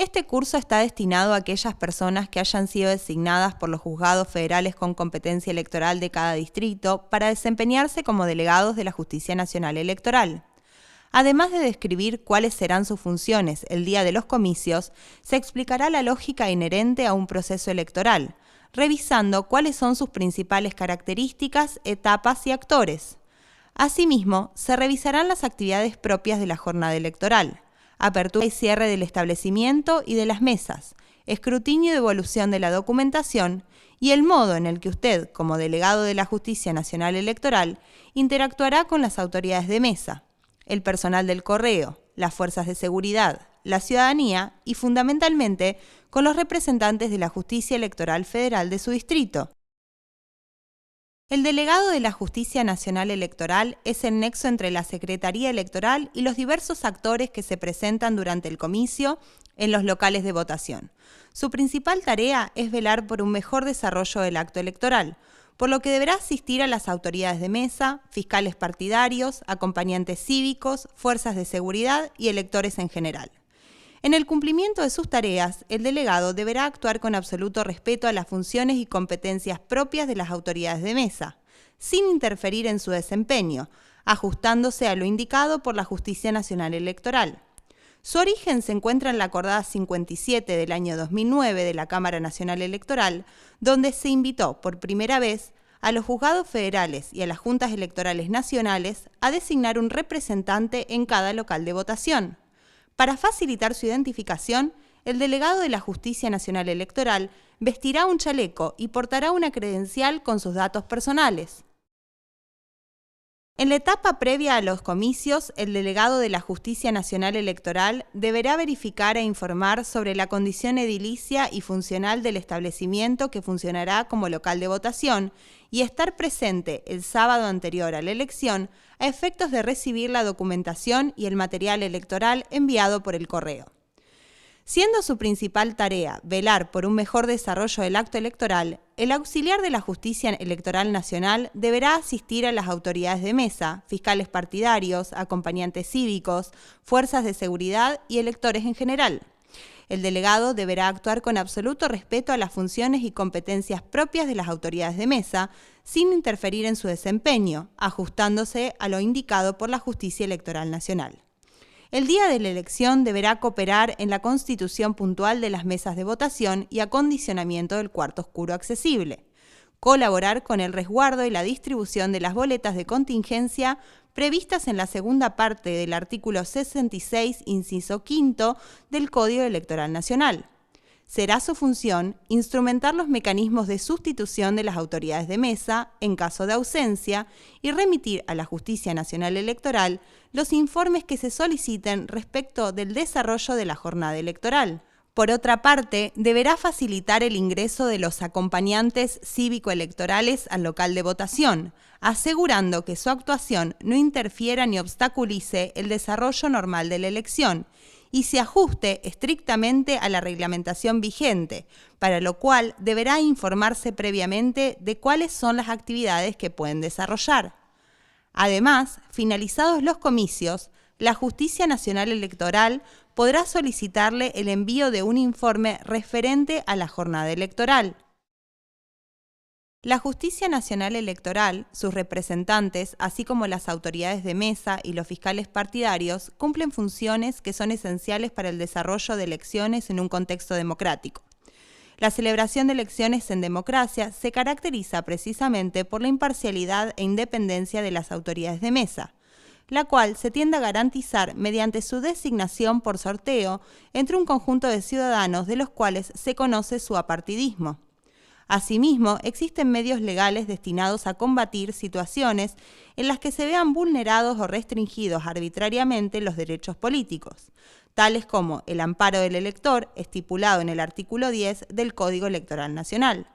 Este curso está destinado a aquellas personas que hayan sido designadas por los juzgados federales con competencia electoral de cada distrito para desempeñarse como delegados de la Justicia Nacional Electoral. Además de describir cuáles serán sus funciones el día de los comicios, se explicará la lógica inherente a un proceso electoral, revisando cuáles son sus principales características, etapas y actores. Asimismo, se revisarán las actividades propias de la jornada electoral: apertura y cierre del establecimiento y de las mesas, escrutinio y devolución de la documentación y el modo en el que usted, como delegado de la Justicia Nacional Electoral, interactuará con las autoridades de mesa, el personal del correo, las fuerzas de seguridad, la ciudadanía y, fundamentalmente, con los representantes de la Justicia Electoral Federal de su distrito. El delegado de la Justicia Nacional Electoral es el nexo entre la Secretaría Electoral y los diversos actores que se presentan durante el comicio en los locales de votación. Su principal tarea es velar por un mejor desarrollo del acto electoral, por lo que deberá asistir a las autoridades de mesa, fiscales partidarios, acompañantes cívicos, fuerzas de seguridad y electores en general. En el cumplimiento de sus tareas, el delegado deberá actuar con absoluto respeto a las funciones y competencias propias de las autoridades de mesa, sin interferir en su desempeño, ajustándose a lo indicado por la Justicia Nacional Electoral. Su origen se encuentra en la Acordada 57 del año 2009 de la Cámara Nacional Electoral, donde se invitó por primera vez a los juzgados federales y a las juntas electorales nacionales a designar un representante en cada local de votación. Para facilitar su identificación, el delegado de la Justicia Nacional Electoral vestirá un chaleco y portará una credencial con sus datos personales. En la etapa previa a los comicios, el delegado de la Justicia Nacional Electoral deberá verificar e informar sobre la condición edilicia y funcional del establecimiento que funcionará como local de votación y estar presente el sábado anterior a la elección a efectos de recibir la documentación y el material electoral enviado por el correo. Siendo su principal tarea velar por un mejor desarrollo del acto electoral, el auxiliar de la Justicia Electoral Nacional deberá asistir a las autoridades de mesa, fiscales partidarios, acompañantes cívicos, fuerzas de seguridad y electores en general. El delegado deberá actuar con absoluto respeto a las funciones y competencias propias de las autoridades de mesa, sin interferir en su desempeño, ajustándose a lo indicado por la Justicia Electoral Nacional. El día de la elección deberá cooperar en la constitución puntual de las mesas de votación y acondicionamiento del cuarto oscuro accesible, colaborar con el resguardo y la distribución de las boletas de contingencia previstas en la segunda parte del artículo 66, inciso quinto del Código Electoral Nacional. Será su función instrumentar los mecanismos de sustitución de las autoridades de mesa en caso de ausencia y remitir a la Justicia Nacional Electoral los informes que se soliciten respecto del desarrollo de la jornada electoral. Por otra parte, deberá facilitar el ingreso de los acompañantes cívico-electorales al local de votación, asegurando que su actuación no interfiera ni obstaculice el desarrollo normal de la elección y se ajuste estrictamente a la reglamentación vigente, para lo cual deberá informarse previamente de cuáles son las actividades que pueden desarrollar. Además, finalizados los comicios, la Justicia Nacional Electoral podrá solicitarle el envío de un informe referente a la jornada electoral. La Justicia Nacional Electoral, sus representantes, así como las autoridades de mesa y los fiscales partidarios, cumplen funciones que son esenciales para el desarrollo de elecciones en un contexto democrático. La celebración de elecciones en democracia se caracteriza precisamente por la imparcialidad e independencia de las autoridades de mesa, la cual se tiende a garantizar mediante su designación por sorteo entre un conjunto de ciudadanos de los cuales se conoce su apartidismo. Asimismo, existen medios legales destinados a combatir situaciones en las que se vean vulnerados o restringidos arbitrariamente los derechos políticos, tales como el amparo del elector, estipulado en el artículo 10 del Código Electoral Nacional.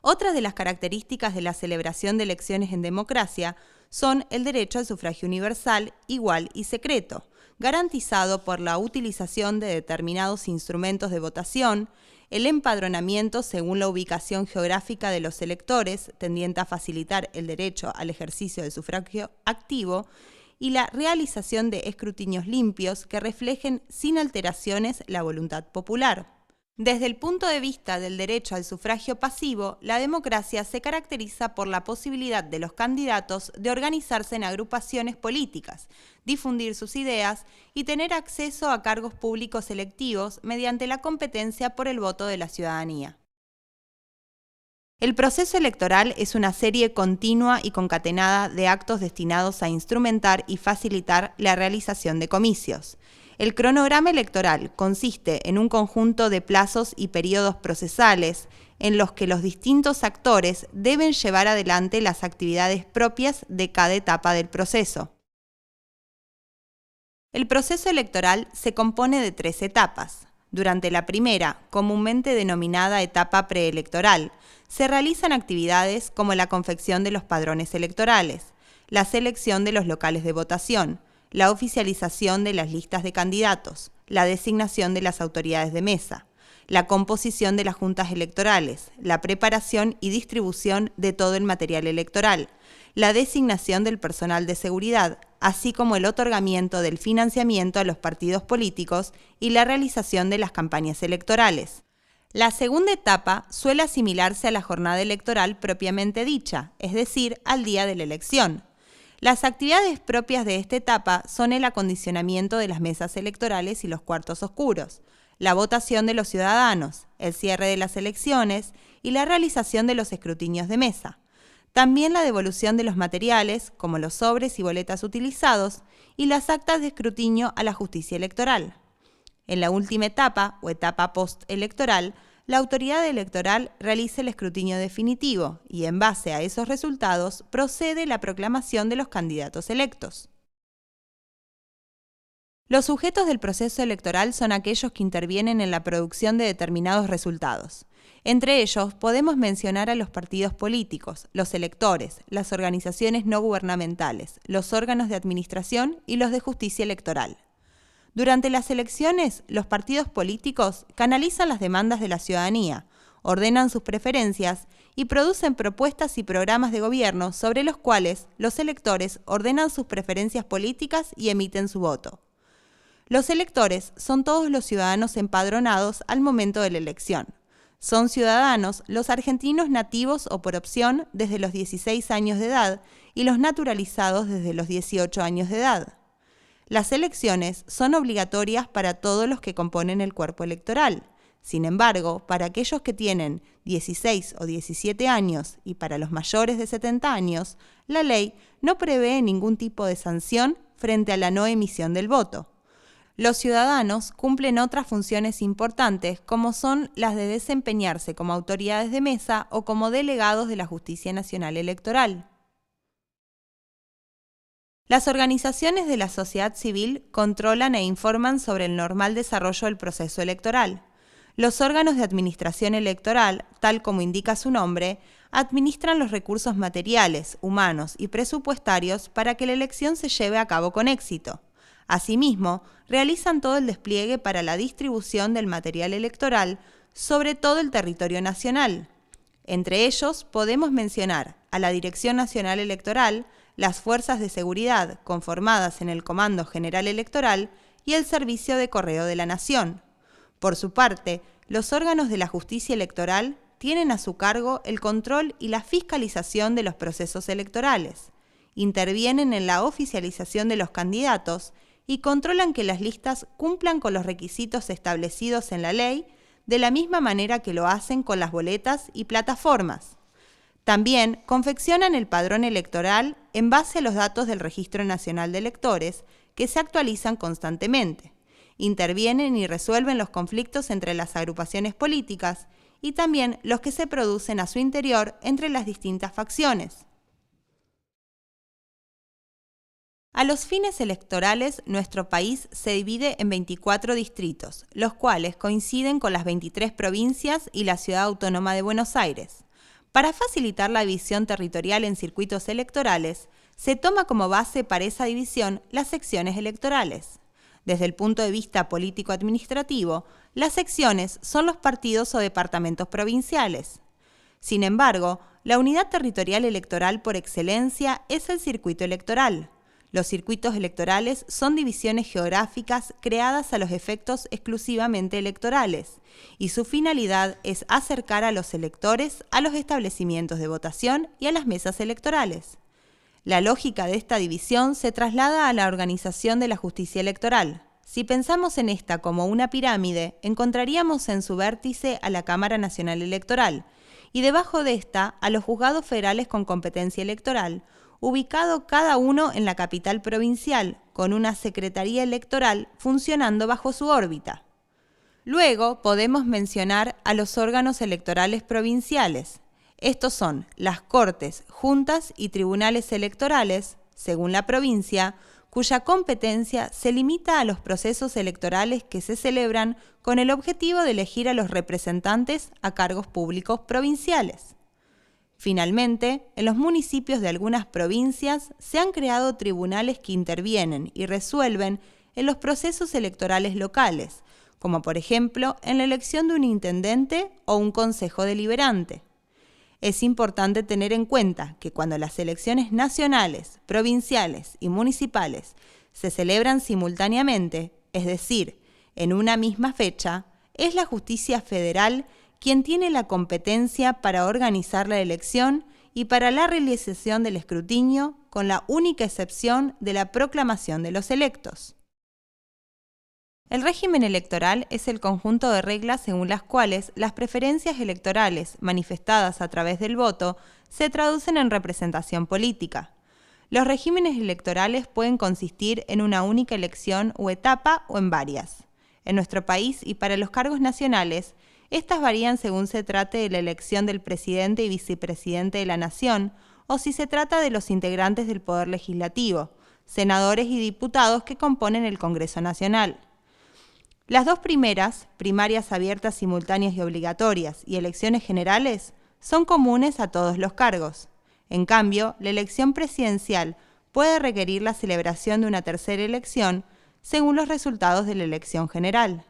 Otras de las características de la celebración de elecciones en democracia son el derecho al sufragio universal, igual y secreto, garantizado por la utilización de determinados instrumentos de votación, el empadronamiento según la ubicación geográfica de los electores, tendiente a facilitar el derecho al ejercicio del sufragio activo, y la realización de escrutinios limpios que reflejen sin alteraciones la voluntad popular. Desde el punto de vista del derecho al sufragio pasivo, la democracia se caracteriza por la posibilidad de los candidatos de organizarse en agrupaciones políticas, difundir sus ideas y tener acceso a cargos públicos electivos mediante la competencia por el voto de la ciudadanía. El proceso electoral es una serie continua y concatenada de actos destinados a instrumentar y facilitar la realización de comicios. El cronograma electoral consiste en un conjunto de plazos y periodos procesales en los que los distintos actores deben llevar adelante las actividades propias de cada etapa del proceso. El proceso electoral se compone de 3 etapas. Durante la primera, comúnmente denominada etapa preelectoral, se realizan actividades como la confección de los padrones electorales, la selección de los locales de votación, la oficialización de las listas de candidatos, la designación de las autoridades de mesa, la composición de las juntas electorales, la preparación y distribución de todo el material electoral, la designación del personal de seguridad, así como el otorgamiento del financiamiento a los partidos políticos y la realización de las campañas electorales. La segunda etapa suele asimilarse a la jornada electoral propiamente dicha, es decir, al día de la elección. Las actividades propias de esta etapa son el acondicionamiento de las mesas electorales y los cuartos oscuros, la votación de los ciudadanos, el cierre de las elecciones y la realización de los escrutinios de mesa. También la devolución de los materiales, como los sobres y boletas utilizados, y las actas de escrutinio a la justicia electoral. En la última etapa, o etapa postelectoral, la autoridad electoral realiza el escrutinio definitivo y, en base a esos resultados, procede la proclamación de los candidatos electos. Los sujetos del proceso electoral son aquellos que intervienen en la producción de determinados resultados. Entre ellos, podemos mencionar a los partidos políticos, los electores, las organizaciones no gubernamentales, los órganos de administración y los de justicia electoral. Durante las elecciones, los partidos políticos canalizan las demandas de la ciudadanía, ordenan sus preferencias y producen propuestas y programas de gobierno sobre los cuales los electores ordenan sus preferencias políticas y emiten su voto. Los electores son todos los ciudadanos empadronados al momento de la elección. Son ciudadanos los argentinos nativos o por opción desde los 16 años de edad y los naturalizados desde los 18 años de edad. Las elecciones son obligatorias para todos los que componen el cuerpo electoral. Sin embargo, para aquellos que tienen 16 o 17 años y para los mayores de 70 años, la ley no prevé ningún tipo de sanción frente a la no emisión del voto. Los ciudadanos cumplen otras funciones importantes como son las de desempeñarse como autoridades de mesa o como delegados de la Justicia Nacional Electoral. Las organizaciones de la sociedad civil controlan e informan sobre el normal desarrollo del proceso electoral. Los órganos de administración electoral, tal como indica su nombre, administran los recursos materiales, humanos y presupuestarios para que la elección se lleve a cabo con éxito. Asimismo, realizan todo el despliegue para la distribución del material electoral sobre todo el territorio nacional. Entre ellos podemos mencionar a la Dirección Nacional Electoral, las Fuerzas de Seguridad conformadas en el Comando General Electoral y el Servicio de Correo de la Nación. Por su parte, los órganos de la justicia electoral tienen a su cargo el control y la fiscalización de los procesos electorales. Intervienen en la oficialización de los candidatos y controlan que las listas cumplan con los requisitos establecidos en la ley, de la misma manera que lo hacen con las boletas y plataformas. También confeccionan el padrón electoral en base a los datos del Registro Nacional de Electores, que se actualizan constantemente. Intervienen y resuelven los conflictos entre las agrupaciones políticas y también los que se producen a su interior entre las distintas facciones. A los fines electorales, nuestro país se divide en 24 distritos, los cuales coinciden con las 23 provincias y la Ciudad Autónoma de Buenos Aires. Para facilitar la división territorial en circuitos electorales, se toma como base para esa división las secciones electorales. Desde el punto de vista político-administrativo, las secciones son los partidos o departamentos provinciales. Sin embargo, la unidad territorial electoral por excelencia es el circuito electoral. Los circuitos electorales son divisiones geográficas creadas a los efectos exclusivamente electorales, y su finalidad es acercar a los electores a los establecimientos de votación y a las mesas electorales. La lógica de esta división se traslada a la organización de la justicia electoral. Si pensamos en esta como una pirámide, encontraríamos en su vértice a la Cámara Nacional Electoral, y debajo de esta a los juzgados federales con competencia electoral, ubicado cada uno en la capital provincial, con una secretaría electoral funcionando bajo su órbita. Luego podemos mencionar a los órganos electorales provinciales. Estos son las cortes, juntas y tribunales electorales, según la provincia, cuya competencia se limita a los procesos electorales que se celebran con el objetivo de elegir a los representantes a cargos públicos provinciales. Finalmente, en los municipios de algunas provincias se han creado tribunales que intervienen y resuelven en los procesos electorales locales, como por ejemplo en la elección de un intendente o un consejo deliberante. Es importante tener en cuenta que cuando las elecciones nacionales, provinciales y municipales se celebran simultáneamente, es decir, en una misma fecha, es la justicia federal quien tiene la competencia para organizar la elección y para la realización del escrutinio, con la única excepción de la proclamación de los electos. El régimen electoral es el conjunto de reglas según las cuales las preferencias electorales manifestadas a través del voto se traducen en representación política. Los regímenes electorales pueden consistir en una única elección o etapa o en varias. En nuestro país y para los cargos nacionales, estas varían según se trate de la elección del presidente y vicepresidente de la Nación o si se trata de los integrantes del Poder Legislativo, senadores y diputados que componen el Congreso Nacional. Las dos primeras, primarias abiertas, simultáneas y obligatorias, y elecciones generales, son comunes a todos los cargos. En cambio, la elección presidencial puede requerir la celebración de una tercera elección según los resultados de la elección general.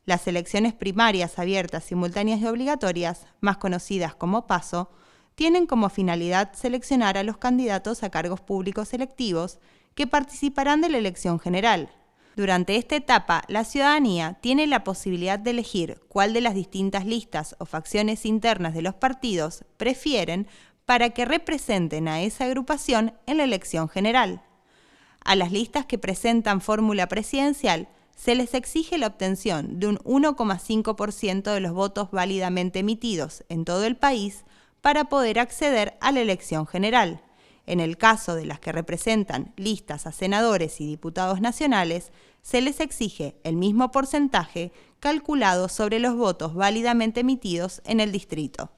Las elecciones primarias abiertas, simultáneas y obligatorias, más conocidas como PASO, tienen como finalidad seleccionar a los candidatos a cargos públicos electivos que participarán de la elección general. Durante esta etapa, la ciudadanía tiene la posibilidad de elegir cuál de las distintas listas o facciones internas de los partidos prefieren para que representen a esa agrupación en la elección general. A las listas que presentan fórmula presidencial se les exige la obtención de un 1,5% de los votos válidamente emitidos en todo el país para poder acceder a la elección general. En el caso de las que representan listas a senadores y diputados nacionales, se les exige el mismo porcentaje calculado sobre los votos válidamente emitidos en el distrito.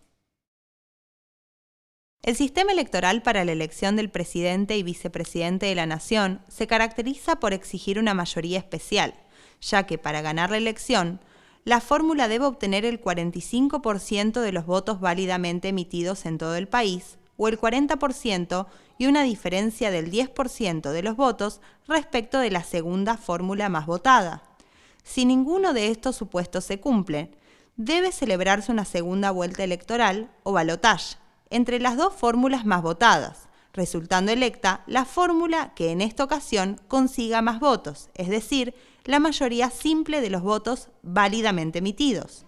El sistema electoral para la elección del presidente y vicepresidente de la Nación se caracteriza por exigir una mayoría especial, ya que para ganar la elección, la fórmula debe obtener el 45% de los votos válidamente emitidos en todo el país, o el 40% y una diferencia del 10% de los votos respecto de la segunda fórmula más votada. Si ninguno de estos supuestos se cumple, debe celebrarse una segunda vuelta electoral o balotaje entre las dos fórmulas más votadas, resultando electa la fórmula que en esta ocasión consiga más votos, es decir, la mayoría simple de los votos válidamente emitidos.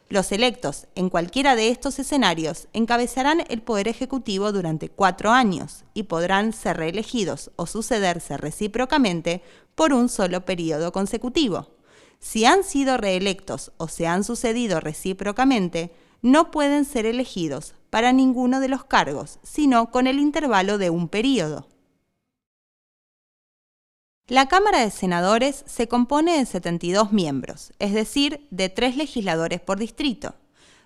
Los electos en cualquiera de estos escenarios encabezarán el Poder Ejecutivo durante 4 años y podrán ser reelegidos o sucederse recíprocamente por un solo periodo consecutivo. Si han sido reelectos o se han sucedido recíprocamente, no pueden ser elegidos para ninguno de los cargos, sino con el intervalo de un período. La Cámara de Senadores se compone de 72 miembros, es decir, de 3 legisladores por distrito.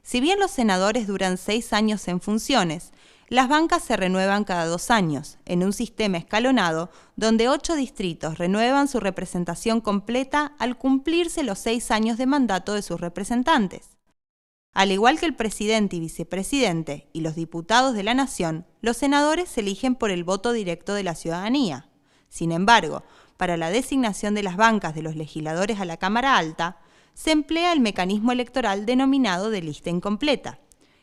Si bien los senadores duran 6 años en funciones, las bancas se renuevan cada 2 años, en un sistema escalonado donde 8 distritos renuevan su representación completa al cumplirse los 6 años de mandato de sus representantes. Al igual que el presidente y vicepresidente y los diputados de la Nación, los senadores se eligen por el voto directo de la ciudadanía. Sin embargo, para la designación de las bancas de los legisladores a la Cámara Alta, se emplea el mecanismo electoral denominado de lista incompleta,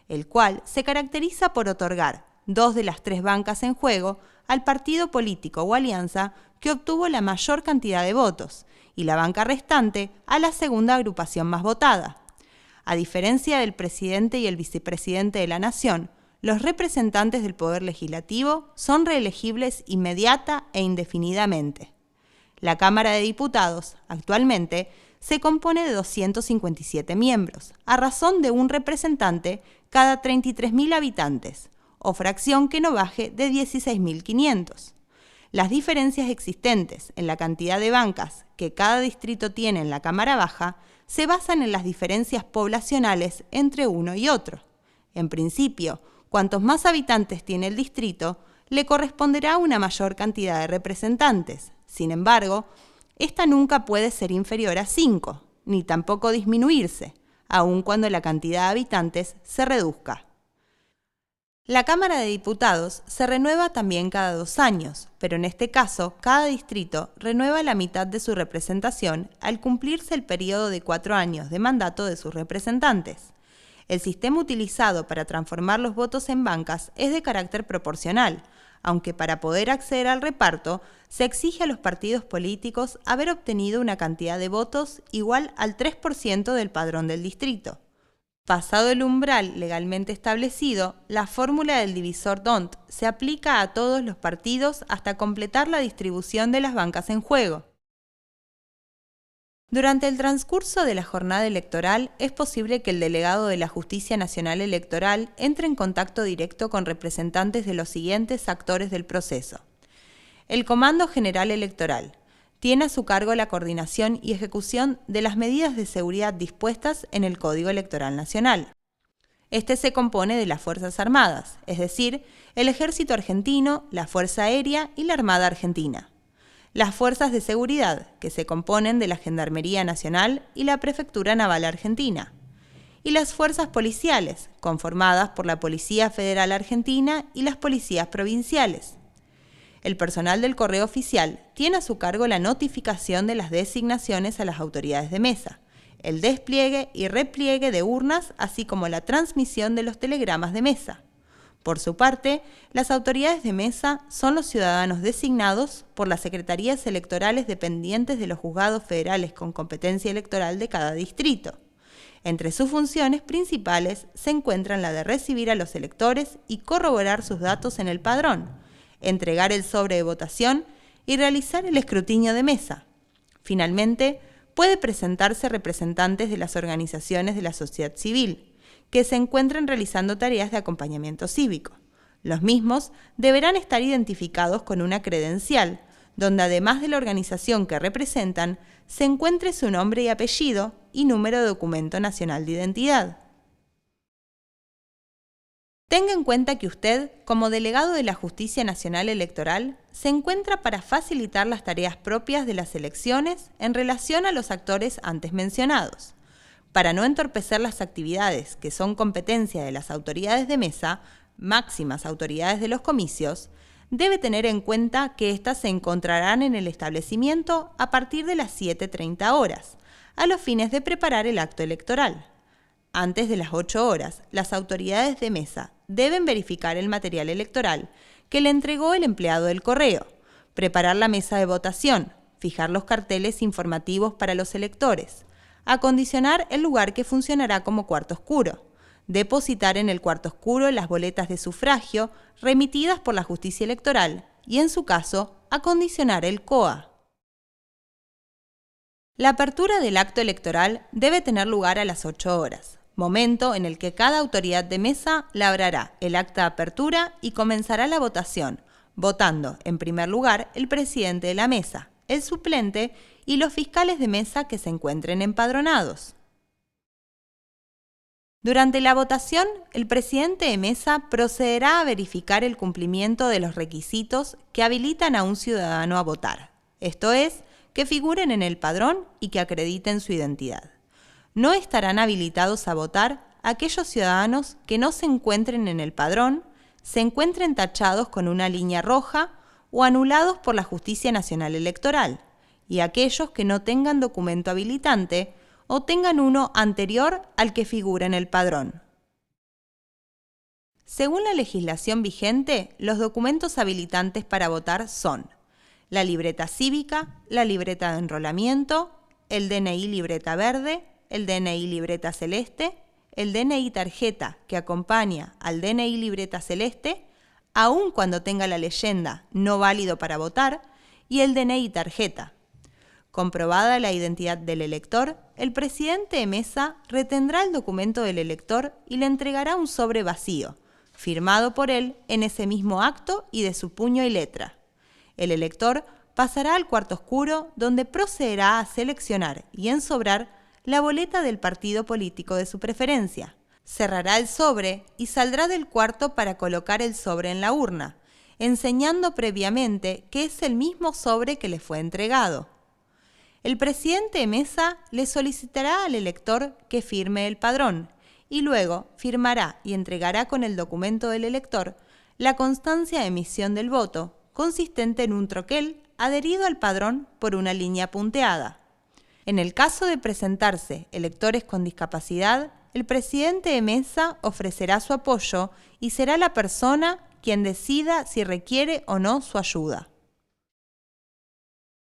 el cual se caracteriza por otorgar 2 de las 3 bancas en juego, al partido político o alianza que obtuvo la mayor cantidad de votos, y la banca restante a la segunda agrupación más votada. A diferencia del presidente y el vicepresidente de la Nación, los representantes del Poder Legislativo son reelegibles inmediata e indefinidamente. La Cámara de Diputados, actualmente, se compone de 257 miembros, a razón de un representante cada 33.000 habitantes, o fracción que no baje de 16.500. Las diferencias existentes en la cantidad de bancas que cada distrito tiene en la Cámara Baja se basan en las diferencias poblacionales entre uno y otro. En principio, cuantos más habitantes tiene el distrito, le corresponderá una mayor cantidad de representantes. Sin embargo, esta nunca puede ser inferior a 5, ni tampoco disminuirse, aun cuando la cantidad de habitantes se reduzca. La Cámara de Diputados se renueva también cada 2 años, pero en este caso, cada distrito renueva la mitad de su representación al cumplirse el periodo de 4 años de mandato de sus representantes. El sistema utilizado para transformar los votos en bancas es de carácter proporcional, aunque para poder acceder al reparto se exige a los partidos políticos haber obtenido una cantidad de votos igual al 3% del padrón del distrito. Pasado el umbral legalmente establecido, la fórmula del divisor D'Hondt se aplica a todos los partidos hasta completar la distribución de las bancas en juego. Durante el transcurso de la jornada electoral, es posible que el delegado de la Justicia Nacional Electoral entre en contacto directo con representantes de los siguientes actores del proceso. El Comando General Electoral tiene a su cargo la coordinación y ejecución de las medidas de seguridad dispuestas en el Código Electoral Nacional. Este se compone de las Fuerzas Armadas, es decir, el Ejército Argentino, la Fuerza Aérea y la Armada Argentina. Las Fuerzas de Seguridad, que se componen de la Gendarmería Nacional y la Prefectura Naval Argentina. Y las Fuerzas Policiales, conformadas por la Policía Federal Argentina y las Policías Provinciales. El personal del Correo Oficial tiene a su cargo la notificación de las designaciones a las autoridades de mesa, el despliegue y repliegue de urnas, así como la transmisión de los telegramas de mesa. Por su parte, las autoridades de mesa son los ciudadanos designados por las secretarías electorales dependientes de los juzgados federales con competencia electoral de cada distrito. Entre sus funciones principales se encuentran la de recibir a los electores y corroborar sus datos en el padrón, entregar el sobre de votación y realizar el escrutinio de mesa. Finalmente, puede presentarse representantes de las organizaciones de la sociedad civil, que se encuentran realizando tareas de acompañamiento cívico. Los mismos deberán estar identificados con una credencial, donde además de la organización que representan, se encuentre su nombre y apellido y número de documento nacional de identidad. Tenga en cuenta que usted, como delegado de la Justicia Nacional Electoral, se encuentra para facilitar las tareas propias de las elecciones en relación a los actores antes mencionados. Para no entorpecer las actividades que son competencia de las autoridades de mesa, máximas autoridades de los comicios, debe tener en cuenta que éstas se encontrarán en el establecimiento a partir de las 7:30 horas, a los fines de preparar el acto electoral. Antes de las 8 horas, las autoridades de mesa deben verificar el material electoral que le entregó el empleado del correo, preparar la mesa de votación, fijar los carteles informativos para los electores, acondicionar el lugar que funcionará como cuarto oscuro, depositar en el cuarto oscuro las boletas de sufragio remitidas por la Justicia Electoral y, en su caso, acondicionar el COA. La apertura del acto electoral debe tener lugar a las 8 horas, momento en el que cada autoridad de mesa labrará el acta de apertura y comenzará la votación, votando, en primer lugar, el presidente de la mesa, el suplente y los fiscales de mesa que se encuentren empadronados. Durante la votación, el presidente de mesa procederá a verificar el cumplimiento de los requisitos que habilitan a un ciudadano a votar, esto es, que figuren en el padrón y que acrediten su identidad. No estarán habilitados a votar aquellos ciudadanos que no se encuentren en el padrón, se encuentren tachados con una línea roja o anulados por la Justicia Nacional Electoral, y aquellos que no tengan documento habilitante o tengan uno anterior al que figura en el padrón. Según la legislación vigente, los documentos habilitantes para votar son la libreta cívica, la libreta de enrolamiento, el DNI libreta verde, el DNI libreta celeste, el DNI tarjeta que acompaña al DNI libreta celeste, aun cuando tenga la leyenda no válido para votar, y el DNI tarjeta. Comprobada la identidad del elector, el presidente de mesa retendrá el documento del elector y le entregará un sobre vacío, firmado por él en ese mismo acto y de su puño y letra. El elector pasará al cuarto oscuro, donde procederá a seleccionar y ensobrar la boleta del partido político de su preferencia. Cerrará el sobre y saldrá del cuarto para colocar el sobre en la urna, enseñando previamente que es el mismo sobre que le fue entregado. El presidente de mesa le solicitará al elector que firme el padrón y luego firmará y entregará con el documento del elector la constancia de emisión del voto, consistente en un troquel adherido al padrón por una línea punteada. En el caso de presentarse electores con discapacidad, el presidente de mesa ofrecerá su apoyo y será la persona quien decida si requiere o no su ayuda.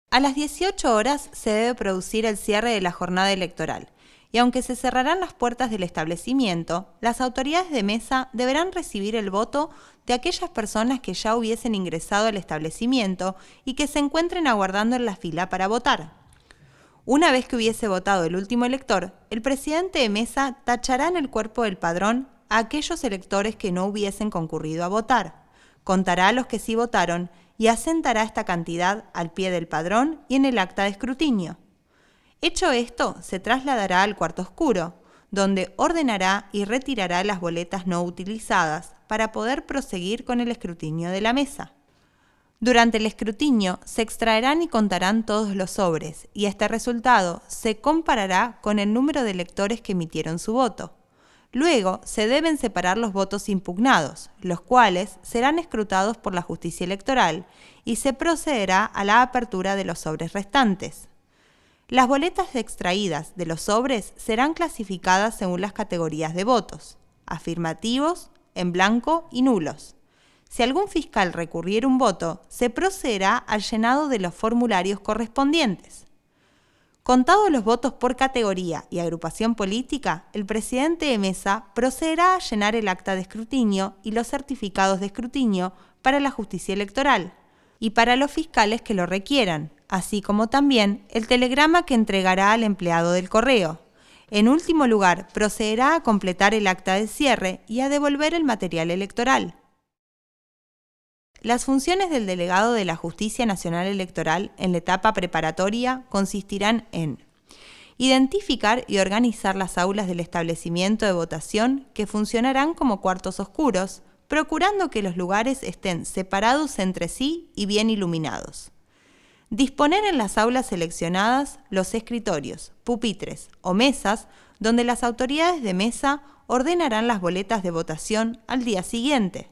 A las 18 horas se debe producir el cierre de la jornada electoral, y aunque se cerrarán las puertas del establecimiento, las autoridades de mesa deberán recibir el voto de aquellas personas que ya hubiesen ingresado al establecimiento y que se encuentren aguardando en la fila para votar. Una vez que hubiese votado el último elector, el presidente de mesa tachará en el cuerpo del padrón a aquellos electores que no hubiesen concurrido a votar, contará a los que sí votaron y asentará esta cantidad al pie del padrón y en el acta de escrutinio. Hecho esto, se trasladará al cuarto oscuro, donde ordenará y retirará las boletas no utilizadas para poder proseguir con el escrutinio de la mesa. Durante el escrutinio se extraerán y contarán todos los sobres, y este resultado se comparará con el número de electores que emitieron su voto. Luego se deben separar los votos impugnados, los cuales serán escrutados por la justicia electoral, y se procederá a la apertura de los sobres restantes. Las boletas extraídas de los sobres serán clasificadas según las categorías de votos: afirmativos, en blanco y nulos. Si algún fiscal recurriera un voto, se procederá al llenado de los formularios correspondientes. Contados los votos por categoría y agrupación política, el presidente de mesa procederá a llenar el acta de escrutinio y los certificados de escrutinio para la justicia electoral y para los fiscales que lo requieran, así como también el telegrama que entregará al empleado del correo. En último lugar, procederá a completar el acta de cierre y a devolver el material electoral. Las funciones del delegado de la Justicia Nacional Electoral en la etapa preparatoria consistirán en identificar y organizar las aulas del establecimiento de votación que funcionarán como cuartos oscuros, procurando que los lugares estén separados entre sí y bien iluminados. Disponer en las aulas seleccionadas los escritorios, pupitres o mesas donde las autoridades de mesa ordenarán las boletas de votación al día siguiente.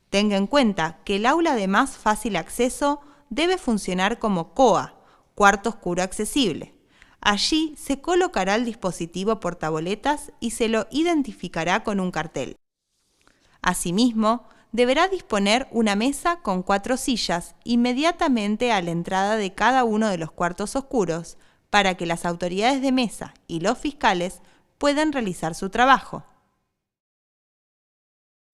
Tenga en cuenta que el aula de más fácil acceso debe funcionar como COA, cuarto oscuro accesible. Allí se colocará el dispositivo portaboletas y se lo identificará con un cartel. Asimismo, deberá disponer una mesa con 4 sillas inmediatamente a la entrada de cada uno de los cuartos oscuros para que las autoridades de mesa y los fiscales puedan realizar su trabajo.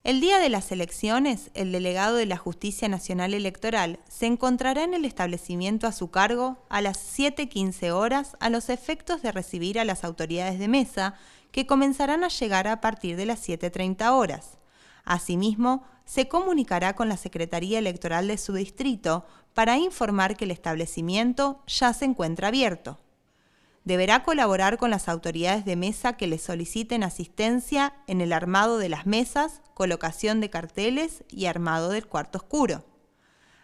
El día de las elecciones, el delegado de la Justicia Nacional Electoral se encontrará en el establecimiento a su cargo a las 7:15 horas a los efectos de recibir a las autoridades de mesa que comenzarán a llegar a partir de las 7:30 horas. Asimismo, se comunicará con la Secretaría Electoral de su distrito para informar que el establecimiento ya se encuentra abierto. Deberá colaborar con las autoridades de mesa que le soliciten asistencia en el armado de las mesas, colocación de carteles y armado del cuarto oscuro.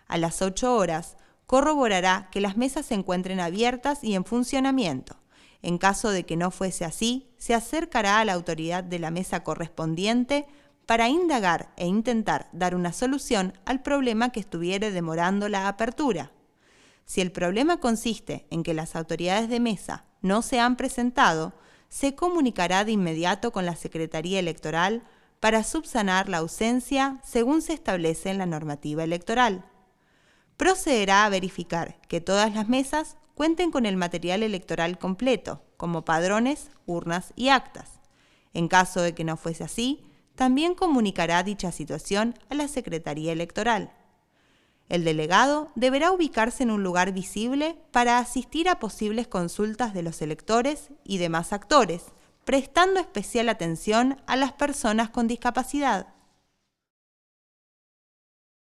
A las 8 horas, corroborará que las mesas se encuentren abiertas y en funcionamiento. En caso de que no fuese así, se acercará a la autoridad de la mesa correspondiente para indagar e intentar dar una solución al problema que estuviere demorando la apertura. Si el problema consiste en que las autoridades de mesa no se han presentado, se comunicará de inmediato con la Secretaría Electoral para subsanar la ausencia según se establece en la normativa electoral. Procederá a verificar que todas las mesas cuenten con el material electoral completo, como padrones, urnas y actas. En caso de que no fuese así, también comunicará dicha situación a la Secretaría Electoral. El delegado deberá ubicarse en un lugar visible para asistir a posibles consultas de los electores y demás actores, prestando especial atención a las personas con discapacidad.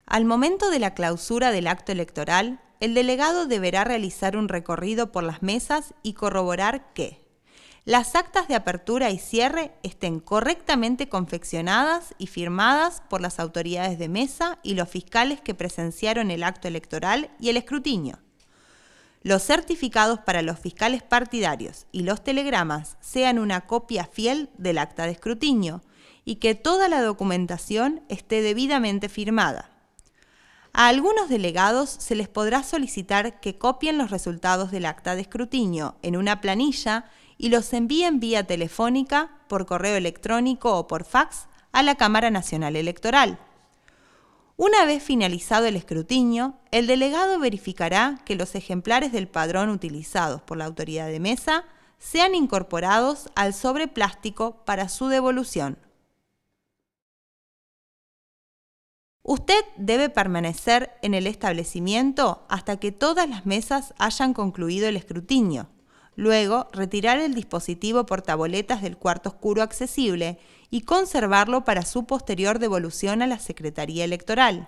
Al momento de la clausura del acto electoral, el delegado deberá realizar un recorrido por las mesas y corroborar que las actas de apertura y cierre estén correctamente confeccionadas y firmadas por las autoridades de mesa y los fiscales que presenciaron el acto electoral y el escrutinio. Los certificados para los fiscales partidarios y los telegramas sean una copia fiel del acta de escrutinio y que toda la documentación esté debidamente firmada. A algunos delegados se les podrá solicitar que copien los resultados del acta de escrutinio en una planilla y los envíen vía telefónica, por correo electrónico o por fax a la Cámara Nacional Electoral. Una vez finalizado el escrutinio, el delegado verificará que los ejemplares del padrón utilizados por la autoridad de mesa sean incorporados al sobre plástico para su devolución. Usted debe permanecer en el establecimiento hasta que todas las mesas hayan concluido el escrutinio. Luego, retirar el dispositivo portaboletas del cuarto oscuro accesible y conservarlo para su posterior devolución a la Secretaría Electoral.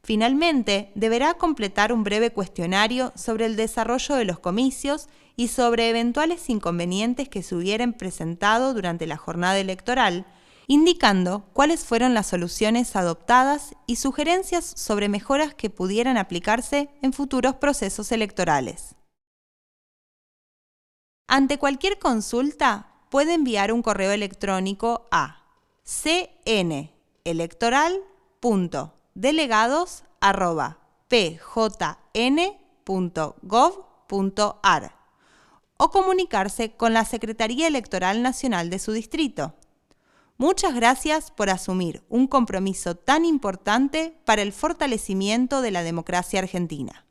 Finalmente, deberá completar un breve cuestionario sobre el desarrollo de los comicios y sobre eventuales inconvenientes que se hubieran presentado durante la jornada electoral, indicando cuáles fueron las soluciones adoptadas y sugerencias sobre mejoras que pudieran aplicarse en futuros procesos electorales. Ante cualquier consulta, puede enviar un correo electrónico a cnelelectoral.delegados@pjn.gov.ar o comunicarse con la Secretaría Electoral Nacional de su distrito. Muchas gracias por asumir un compromiso tan importante para el fortalecimiento de la democracia argentina.